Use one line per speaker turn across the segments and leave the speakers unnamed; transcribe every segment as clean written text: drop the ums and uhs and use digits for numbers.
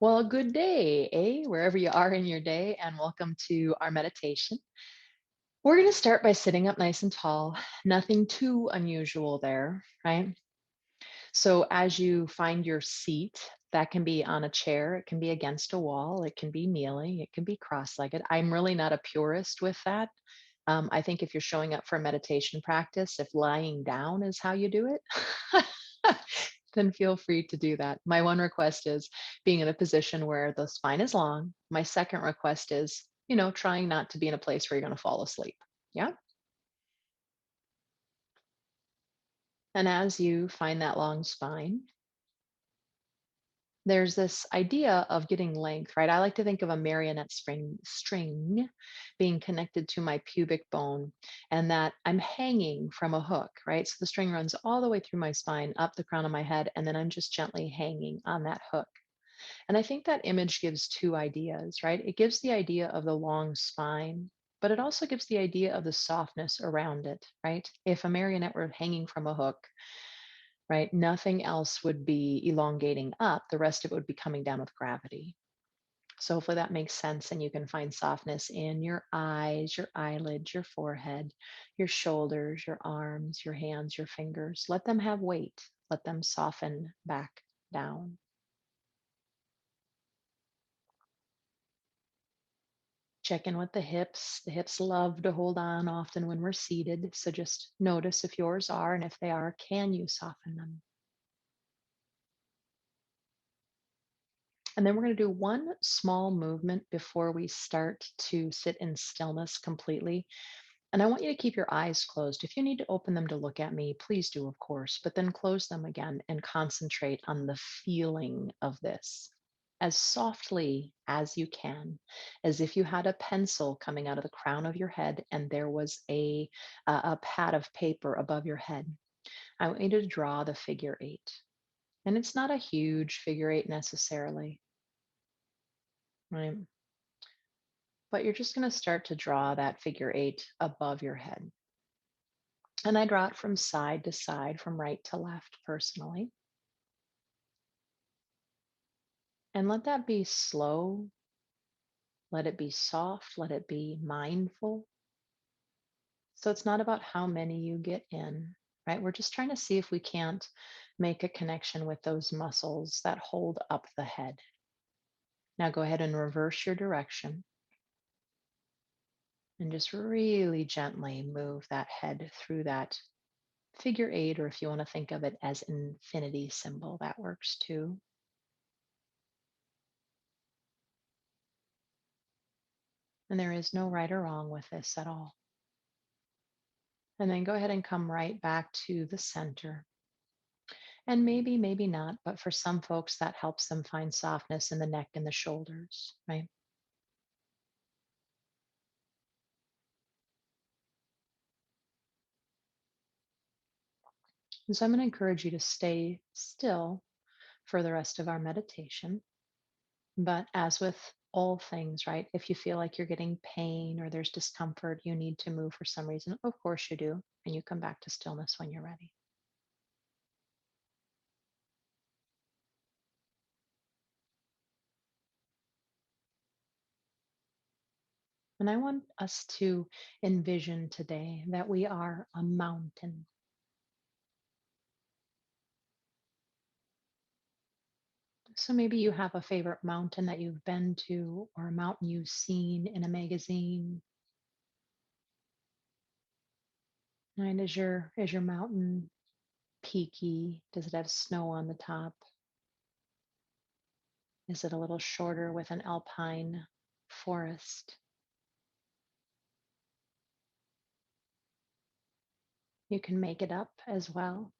Well, good day, wherever you are in your day, and welcome to our meditation. We're going to start by sitting up nice and tall. Nothing too unusual there, right? So, as you find your seat, that can be on a chair, it can be against a wall, it can be kneeling, it can be cross legged. I'm really not a purist with that. I think if you're showing up for a meditation practice, if lying down is how you do it, then feel free to do that. My one request is being in a position where the spine is long. My second request is, trying not to be in a place where you're going to fall asleep. Yeah. And as you find that long spine, there's this idea of getting length, right? I like to think of a marionette string being connected to my pubic bone and that I'm hanging from a hook, right? So the string runs all the way through my spine, up the crown of my head, and then I'm just gently hanging on that hook. And I think that image gives two ideas, right? It gives the idea of the long spine, but it also gives the idea of the softness around it, right? If a marionette were hanging from a hook, right, nothing else would be elongating up. The rest of it would be coming down with gravity. So hopefully that makes sense and you can find softness in your eyes, your eyelids, your forehead, your shoulders, your arms, your hands, your fingers. Let them have weight. Let them soften back down. Check in with the hips. The hips love to hold on often when we're seated. So just notice if yours are, and if they are, can you soften them? And then we're going to do one small movement before we start to sit in stillness completely. And I want you to keep your eyes closed. If you need to open them to look at me, please do, of course, but then close them again and concentrate on the feeling of this as softly as you can, as if you had a pencil coming out of the crown of your head and there was a pad of paper above your head. I want you to draw the figure eight. And it's not a huge figure eight necessarily, right? But you're just going to start to draw that figure eight above your head. And I draw it from side to side, from right to left personally. And let that be slow. Let it be soft. Let it be mindful. So it's not about how many you get in, right? We're just trying to see if we can't make a connection with those muscles that hold up the head. Now go ahead and reverse your direction and just really gently move that head through that figure eight, or if you want to think of it as an infinity symbol, that works too. And there is no right or wrong with this at all. And then go ahead and come right back to the center. And maybe not, but for some folks, that helps them find softness in the neck and the shoulders, right? And so I'm going to encourage you to stay still for the rest of our meditation. But as with all things, right? If you feel like you're getting pain or there's discomfort, you need to move for some reason. Of course you do. And you come back to stillness when you're ready. And I want us to envision today that we are a mountain. So maybe you have a favorite mountain that you've been to or a mountain you've seen in a magazine. And is your mountain peaky? Does it have snow on the top? Is it a little shorter with an alpine forest? You can make it up as well.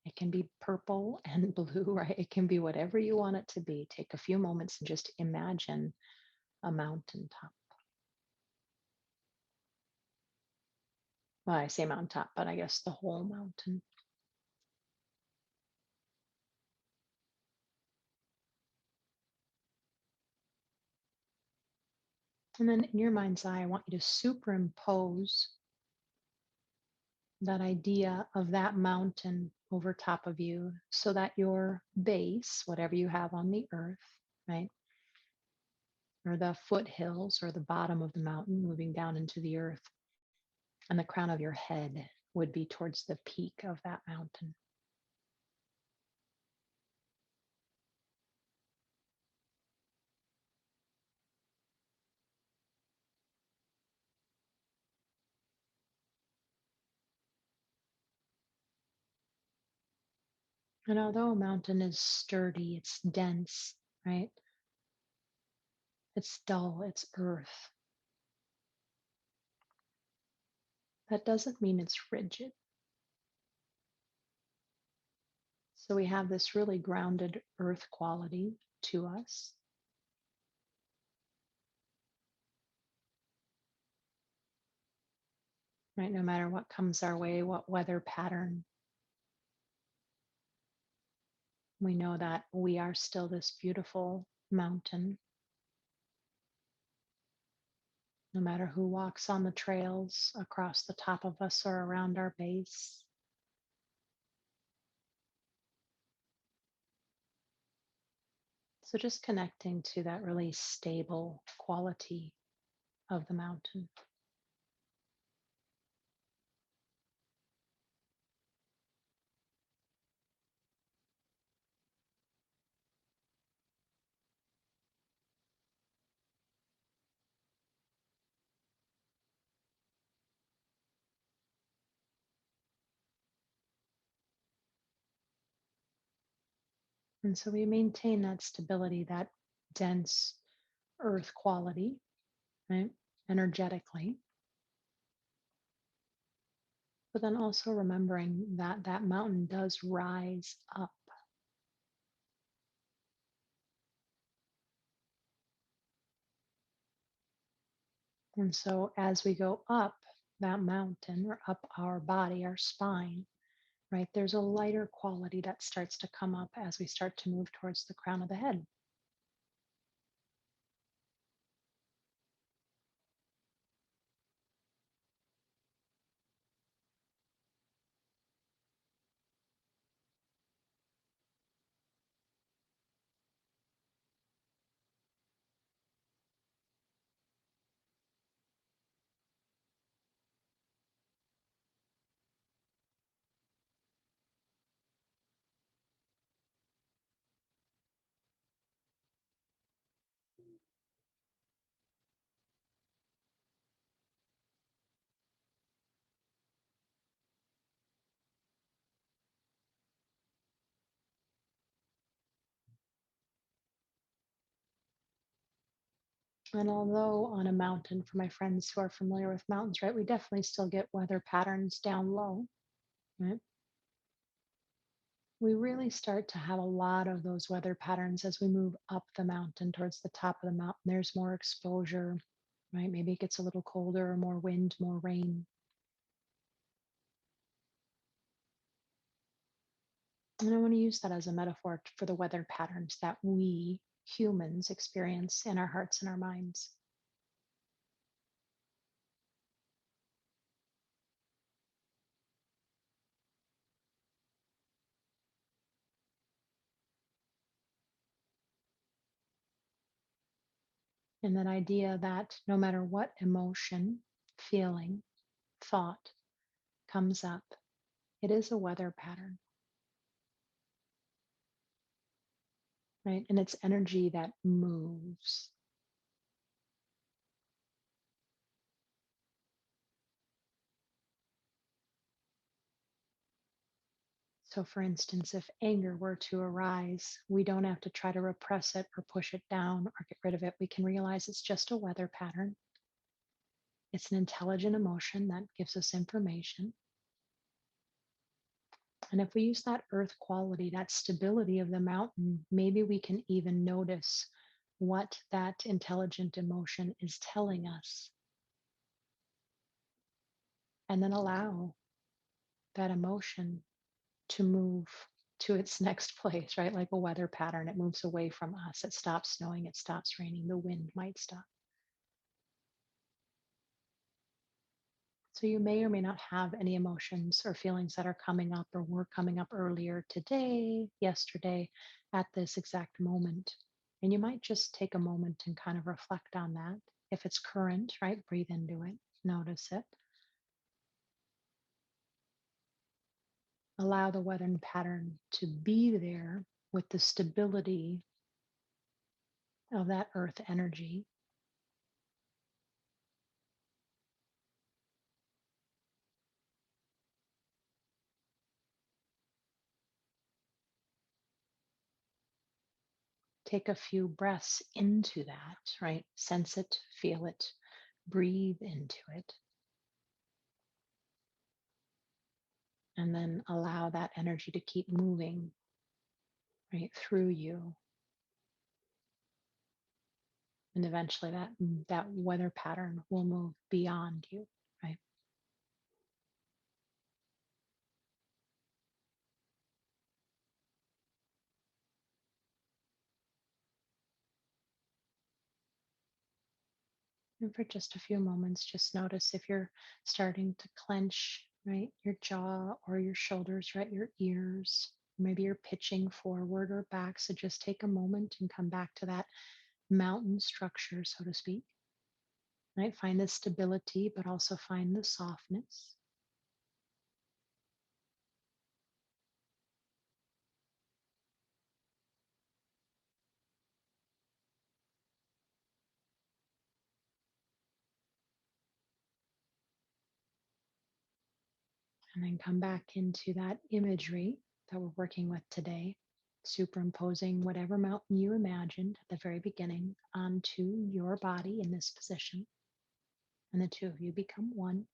It can be purple and blue, right? It can be whatever you want it to be. Take a few moments and just imagine a mountaintop. Well, I say mountaintop, but I guess the whole mountain. And then in your mind's eye, I want you to superimpose that idea of that mountain over top of you so that your base, whatever you have on the earth, right? Or the foothills or the bottom of the mountain moving down into the earth. And the crown of your head would be towards the peak of that mountain. And although a mountain is sturdy, it's dense, right? It's dull, it's earth. That doesn't mean it's rigid. So we have this really grounded earth quality to us, right? No matter what comes our way, what weather pattern, we know that we are still this beautiful mountain. No matter who walks on the trails across the top of us or around our base. So just connecting to that really stable quality of the mountain. And so we maintain that stability, that dense earth quality, right? Energetically, but then also remembering that that mountain does rise up. And so as we go up that mountain or up our body, our spine, right, there's a lighter quality that starts to come up as we start to move towards the crown of the head. And although on a mountain, for my friends who are familiar with mountains, right, we definitely still get weather patterns down low, right? We really start to have a lot of those weather patterns as we move up the mountain towards the top of the mountain. There's more exposure, right? Maybe it gets a little colder, more wind, more rain. And I want to use that as a metaphor for the weather patterns that we humans experience in our hearts and our minds. And that idea that no matter what emotion, feeling, thought comes up, it is a weather pattern, right? And it's energy that moves. So, for instance, if anger were to arise, we don't have to try to repress it or push it down or get rid of it. We can realize it's just a weather pattern. It's an intelligent emotion that gives us information. And if we use that earth quality, that stability of the mountain, maybe we can even notice what that intelligent emotion is telling us and then allow that emotion to move to its next place, right? Like a weather pattern, it moves away from us. It stops snowing, it stops raining, the wind might stop. So you may or may not have any emotions or feelings that are coming up or were coming up earlier today, yesterday, at this exact moment. And you might just take a moment and kind of reflect on that. If it's current, right, breathe into it, notice it. Allow the weather pattern to be there with the stability of that earth energy. Take a few breaths into that, right? Sense it, feel it, breathe into it, and then allow that energy to keep moving right through you. And eventually that weather pattern will move beyond you, right? And for just a few moments, just notice if you're starting to clench, right, your jaw or your shoulders, right, your ears. Maybe you're pitching forward or back. So just take a moment and come back to that mountain structure, so to speak. Right? Find the stability, but also find the softness. And then come back into that imagery that we're working with today, superimposing whatever mountain you imagined at the very beginning onto your body in this position. And the two of you become one.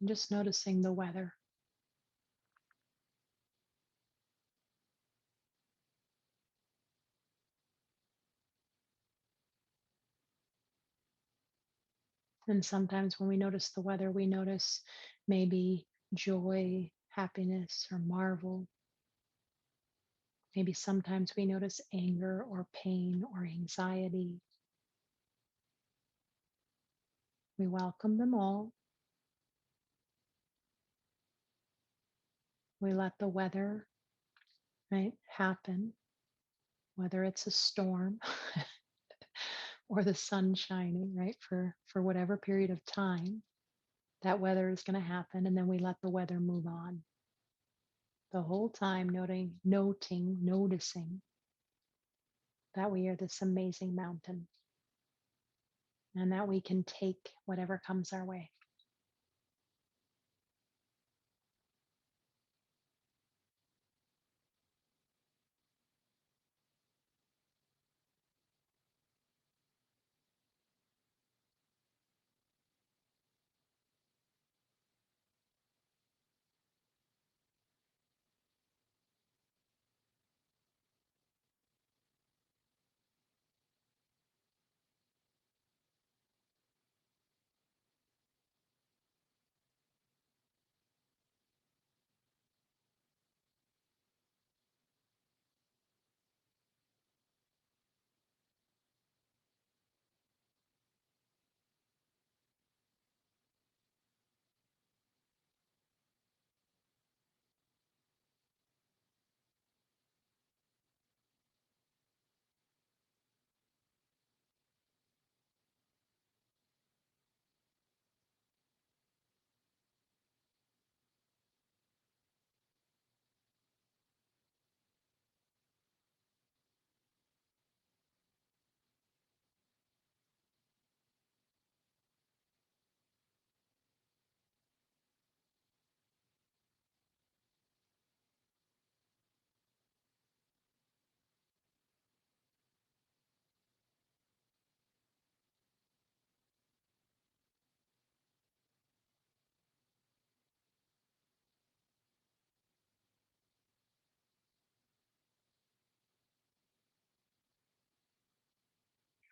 And just noticing the weather. And sometimes when we notice the weather, we notice maybe joy, happiness, or marvel. Maybe sometimes we notice anger or pain or anxiety. We welcome them all. We let the weather, right, happen, whether it's a storm or the sun shining, right, for whatever period of time. That weather is going to happen, and then we let the weather move on. The whole time noticing that we are this amazing mountain and that we can take whatever comes our way.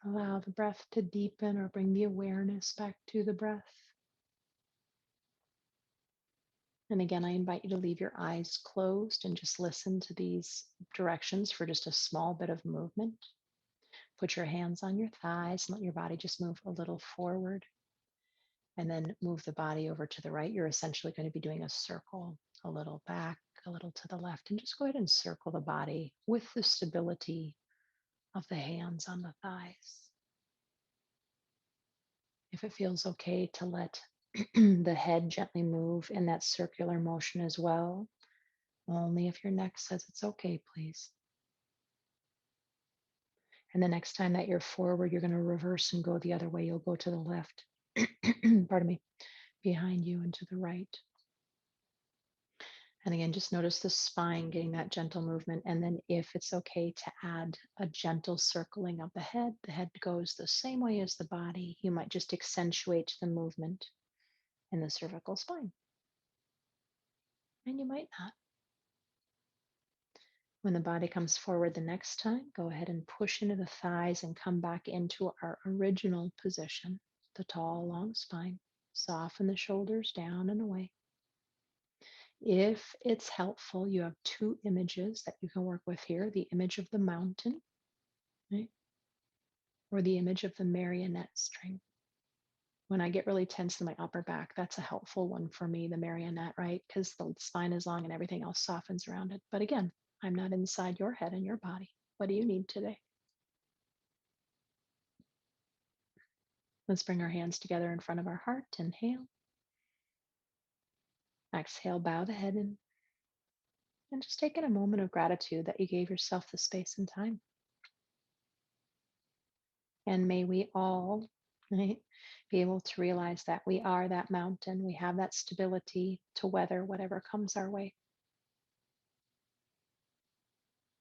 Allow the breath to deepen or bring the awareness back to the breath. And again, I invite you to leave your eyes closed and just listen to these directions for just a small bit of movement. Put your hands on your thighs and let your body just move a little forward. and then move the body over to the right. You're essentially going to be doing a circle, a little back, a little to the left, and just go ahead and circle the body with the stability of the hands on the thighs. If it feels okay to let the head gently move in that circular motion as well, only if your neck says it's okay, please. And the next time that you're forward, you're going to reverse and go the other way. You'll go to the left, pardon me, behind you and to the right. And again, just notice the spine getting that gentle movement. And then if it's okay to add a gentle circling of the head goes the same way as the body. You might just accentuate the movement in the cervical spine. And you might not. When the body comes forward the next time, go ahead and push into the thighs and come back into our original position, the tall, long spine. Soften the shoulders down and away. If it's helpful, you have two images that you can work with here, the image of the mountain, right? Or the image of the marionette string. When I get really tense in my upper back, that's a helpful one for me, the marionette, right? Because the spine is long and everything else softens around it. But again, I'm not inside your head and your body. What do you need today? Let's bring our hands together in front of our heart. Inhale. Exhale, bow the head in. And just take in a moment of gratitude that you gave yourself the space and time. And may we all, right, be able to realize that we are that mountain. We have that stability to weather whatever comes our way.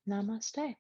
Namaste.